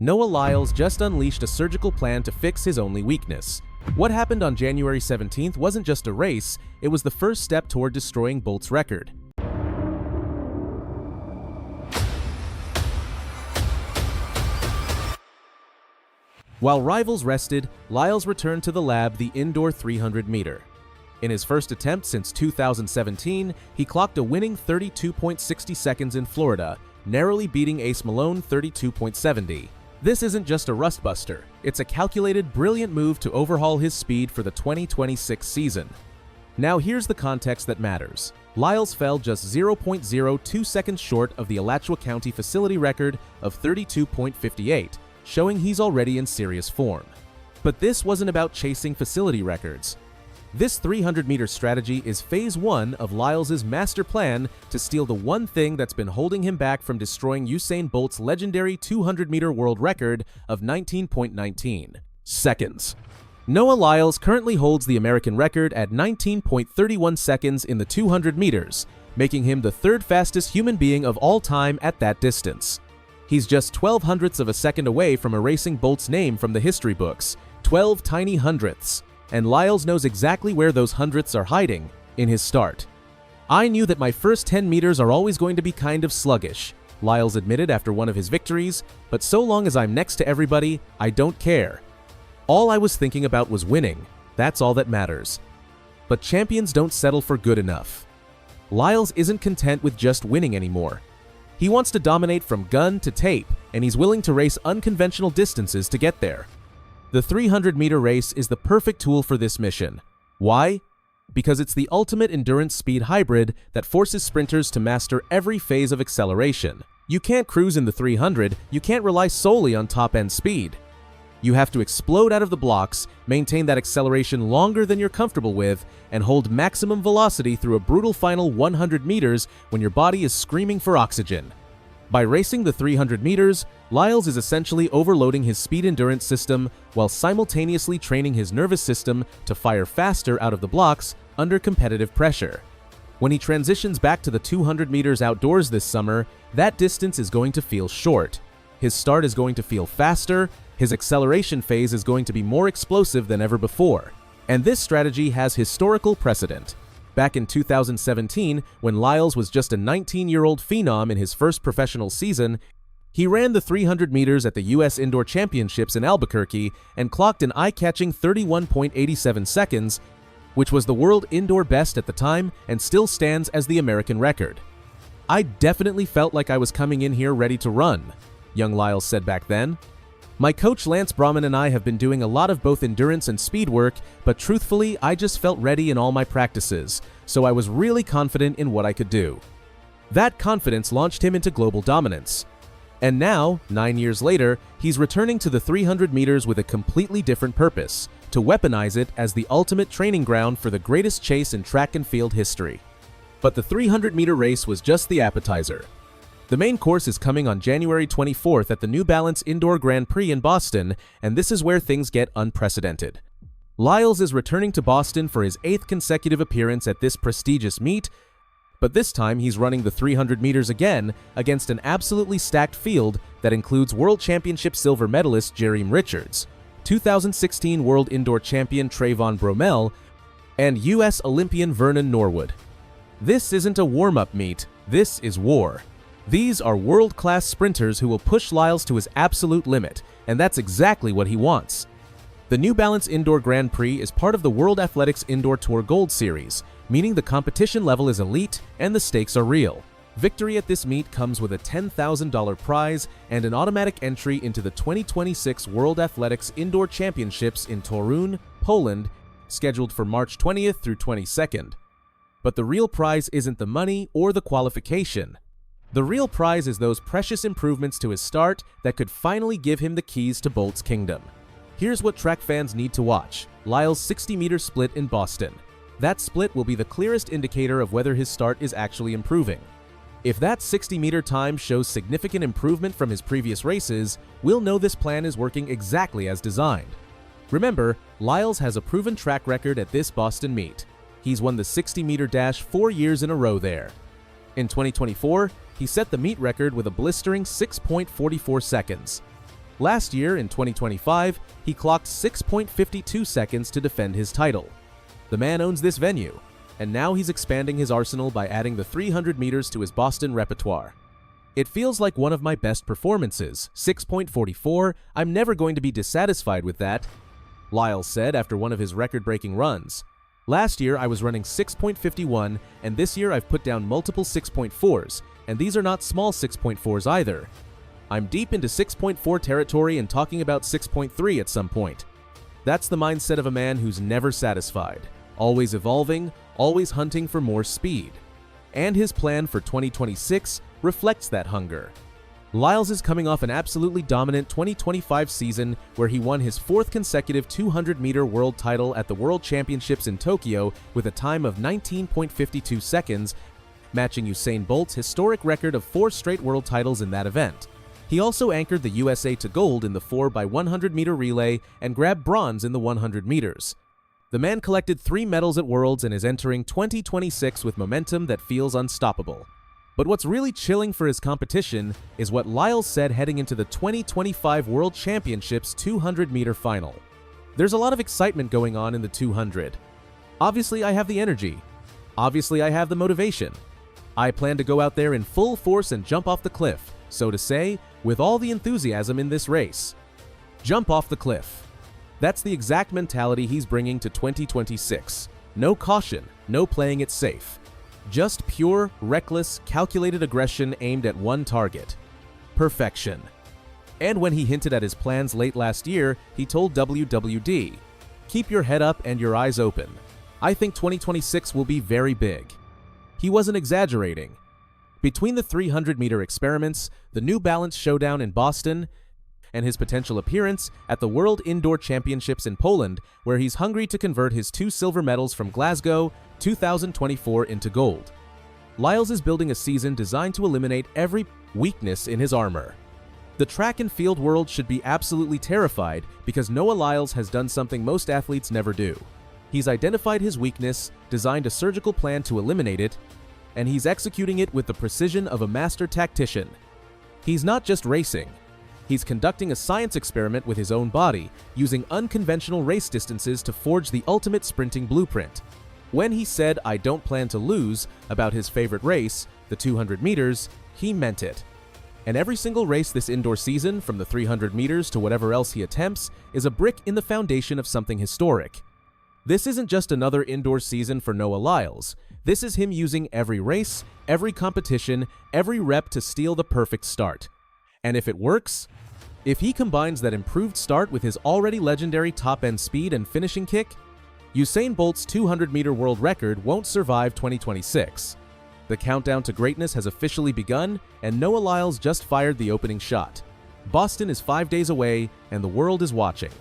Noah Lyles just unleashed a surgical plan to fix his only weakness. What happened on January 17th wasn't just a race, it was the first step toward destroying Bolt's record. While rivals rested, Lyles returned to the lab the indoor 300-meter. In his first attempt since 2017, he clocked a winning 32.60 seconds in Florida, narrowly beating Ace Malone 32.70. This isn't just a rustbuster, it's a calculated, brilliant move to overhaul his speed for the 2026 season. Now here's the context that matters. Lyles fell just 0.02 seconds short of the Alachua County facility record of 32.58, showing he's already in serious form. But this wasn't about chasing facility records. This 300-meter strategy is phase 1 of Lyles' master plan to steal the one thing that's been holding him back from destroying Usain Bolt's legendary 200-meter world record of 19.19 seconds. Noah Lyles currently holds the American record at 19.31 seconds in the 200 meters, making him the third fastest human being of all time at that distance. He's just 12 hundredths of a second away from erasing Bolt's name from the history books, 12 tiny hundredths. And Lyles knows exactly where those hundredths are hiding, in his start. "I knew that my first 10 meters are always going to be kind of sluggish," Lyles admitted after one of his victories, "but so long as I'm next to everybody, I don't care. All I was thinking about was winning, that's all that matters." But champions don't settle for good enough. Lyles isn't content with just winning anymore. He wants to dominate from gun to tape, and he's willing to race unconventional distances to get there. The 300-meter race is the perfect tool for this mission. Why? Because it's the ultimate endurance speed hybrid that forces sprinters to master every phase of acceleration. You can't cruise in the 300, you can't rely solely on top-end speed. You have to explode out of the blocks, maintain that acceleration longer than you're comfortable with, and hold maximum velocity through a brutal final 100 meters when your body is screaming for oxygen. By racing the 300 meters, Lyles is essentially overloading his speed endurance system while simultaneously training his nervous system to fire faster out of the blocks under competitive pressure. When he transitions back to the 200 meters outdoors this summer, that distance is going to feel short. His start is going to feel faster, his acceleration phase is going to be more explosive than ever before. And this strategy has historical precedent. Back in 2017, when Lyles was just a 19-year-old phenom in his first professional season, he ran the 300 meters at the U.S. Indoor Championships in Albuquerque and clocked an eye-catching 31.87 seconds, which was the world indoor best at the time and still stands as the American record. "I definitely felt like I was coming in here ready to run," young Lyles said back then. "My coach Lance Brahman and I have been doing a lot of both endurance and speed work, but truthfully, I just felt ready in all my practices, so I was really confident in what I could do." That confidence launched him into global dominance. And now, 9 years later, he's returning to the 300 meters with a completely different purpose: to weaponize it as the ultimate training ground for the greatest chase in track and field history. But the 300-meter race was just the appetizer. The main course is coming on January 24th at the new Balance Indoor Grand Prix in Boston, and this is where things get unprecedented. Lyles is returning to Boston for his 8th consecutive appearance at this prestigious meet, but this time he's running the 300 meters again against an absolutely stacked field that includes World Championship silver medalist Jereme Richards, 2016 World Indoor Champion Trayvon Bromell, and U.S. Olympian Vernon Norwood. This isn't a warm-up meet, this is war. These are world-class sprinters who will push Lyles to his absolute limit, and that's exactly what he wants. The new Balance Indoor Grand Prix is part of the World Athletics Indoor Tour Gold Series, meaning the competition level is elite and the stakes are real. Victory at this meet comes with a $10,000 prize and an automatic entry into the 2026 World Athletics Indoor Championships in Torun, Poland, scheduled for March 20th through 22nd. But the real prize isn't the money or the qualification. The real prize is those precious improvements to his start that could finally give him the keys to Bolt's kingdom. Here's what track fans need to watch: Lyles' 60-meter split in Boston. That split will be the clearest indicator of whether his start is actually improving. If that 60-meter time shows significant improvement from his previous races, we'll know this plan is working exactly as designed. Remember, Lyles has a proven track record at this Boston meet. He's won the 60-meter dash 4 years in a row there. In 2024, he set the meet record with a blistering 6.44 seconds. Last year, in 2025, he clocked 6.52 seconds to defend his title. The man owns this venue, and now he's expanding his arsenal by adding the 300 meters to his Boston repertoire. It feels like one of my best performances, 6.44, I'm never going to be dissatisfied with that, Lyles said after one of his record-breaking runs. Last year I was running 6.51, and this year I've put down multiple 6.4s, and these are not small 6.4s either. I'm deep into 6.4 territory and talking about 6.3 at some point. That's the mindset of a man who's never satisfied, always evolving, always hunting for more speed. And his plan for 2026 reflects that hunger. Lyles is coming off an absolutely dominant 2025 season where he won his 4th consecutive 200-meter world title at the World Championships in Tokyo with a time of 19.52 seconds, matching Usain Bolt's historic record of 4 straight world titles in that event. He also anchored the USA to gold in the 4x100-meter relay and grabbed bronze in the 100 meters. The man collected 3 medals at Worlds and is entering 2026 with momentum that feels unstoppable. But what's really chilling for his competition is what Lyles said heading into the 2025 World Championships 200-meter final. There's a lot of excitement going on in the 200. Obviously, I have the energy. Obviously, I have the motivation. I plan to go out there in full force and jump off the cliff, so to say, with all the enthusiasm in this race. Jump off the cliff. That's the exact mentality he's bringing to 2026. No caution, no playing it safe. Just pure, reckless, calculated aggression aimed at one target: perfection. And when he hinted at his plans late last year, he told WWD, "Keep your head up and your eyes open. I think 2026 will be very big." He wasn't exaggerating. Between the 300-meter experiments, the New Balance showdown in Boston, and his potential appearance at the World Indoor Championships in Poland, where he's hungry to convert his 2 silver medals from Glasgow 2024 into gold, Lyles is building a season designed to eliminate every weakness in his armor. The track and field world should be absolutely terrified because Noah Lyles has done something most athletes never do. He's identified his weakness, designed a surgical plan to eliminate it, and he's executing it with the precision of a master tactician. He's not just racing. He's conducting a science experiment with his own body, using unconventional race distances to forge the ultimate sprinting blueprint. When he said, "I don't plan to lose," about his favorite race, the 200 meters, he meant it. And every single race this indoor season, from the 300 meters to whatever else he attempts, is a brick in the foundation of something historic. This isn't just another indoor season for Noah Lyles. This is him using every race, every competition, every rep to steal the perfect start. And if it works, if he combines that improved start with his already legendary top-end speed and finishing kick, Usain Bolt's 200-meter world record won't survive 2026. The countdown to greatness has officially begun, and Noah Lyles just fired the opening shot. Boston is 5 days away, and the world is watching.